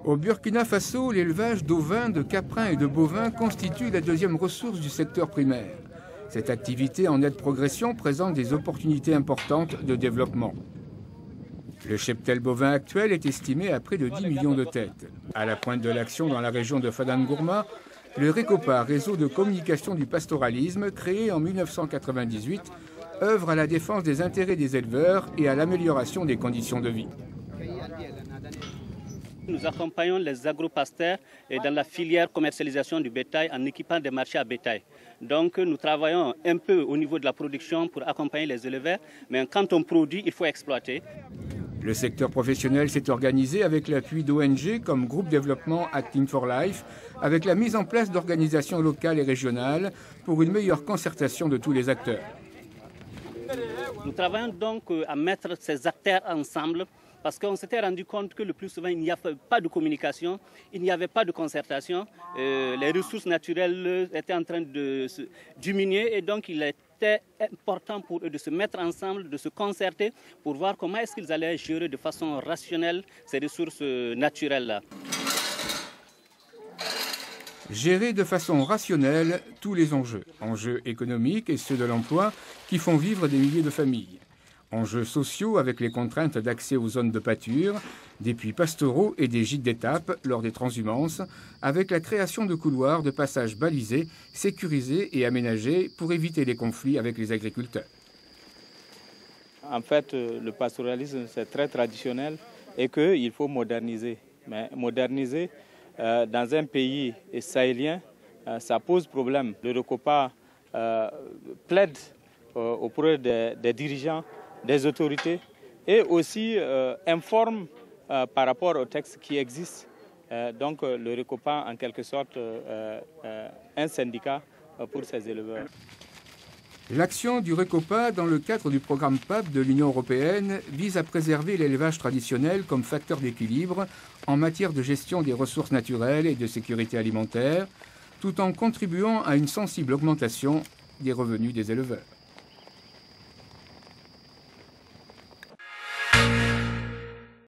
Au Burkina Faso, l'élevage d'ovins, de caprins et de bovins constitue la deuxième ressource du secteur primaire. Cette activité en nette progression présente des opportunités importantes de développement. Le cheptel bovin actuel est estimé à près de 10 millions de têtes. À la pointe de l'action dans la région de Fadangourma, le RECOPA, réseau de communication du pastoralisme, créé en 1998, œuvre à la défense des intérêts des éleveurs et à l'amélioration des conditions de vie. Nous accompagnons les agropasteurs dans la filière commercialisation du bétail en équipant des marchés à bétail. Donc nous travaillons un peu au niveau de la production pour accompagner les éleveurs, mais quand on produit, il faut exploiter. Le secteur professionnel s'est organisé avec l'appui d'ONG comme Groupe Développement Acting for Life, avec la mise en place d'organisations locales et régionales pour une meilleure concertation de tous les acteurs. Nous travaillons donc à mettre ces acteurs ensemble parce qu'on s'était rendu compte que le plus souvent il n'y avait pas de communication, il n'y avait pas de concertation, les ressources naturelles étaient en train de se diminuer et donc il était important pour eux de se mettre ensemble, de se concerter pour voir comment est-ce qu'ils allaient gérer de façon rationnelle ces ressources naturelles-là. Gérer de façon rationnelle tous les enjeux économiques et ceux de l'emploi qui font vivre des milliers de familles. Enjeux sociaux avec les contraintes d'accès aux zones de pâture, des puits pastoraux et des gîtes d'étape lors des transhumances, avec la création de couloirs de passage balisés, sécurisés et aménagés pour éviter les conflits avec les agriculteurs. En fait, le pastoralisme, c'est très traditionnel et qu'il faut moderniser. Mais moderniser dans un pays sahélien, ça pose problème. Le RECOPA plaide auprès des dirigeants, des autorités et aussi informe par rapport aux textes qui existent. Donc le RECOPA, en quelque sorte, un syndicat pour ces éleveurs. L'action du RECOPA dans le cadre du programme PAP de l'Union européenne vise à préserver l'élevage traditionnel comme facteur d'équilibre en matière de gestion des ressources naturelles et de sécurité alimentaire, tout en contribuant à une sensible augmentation des revenus des éleveurs.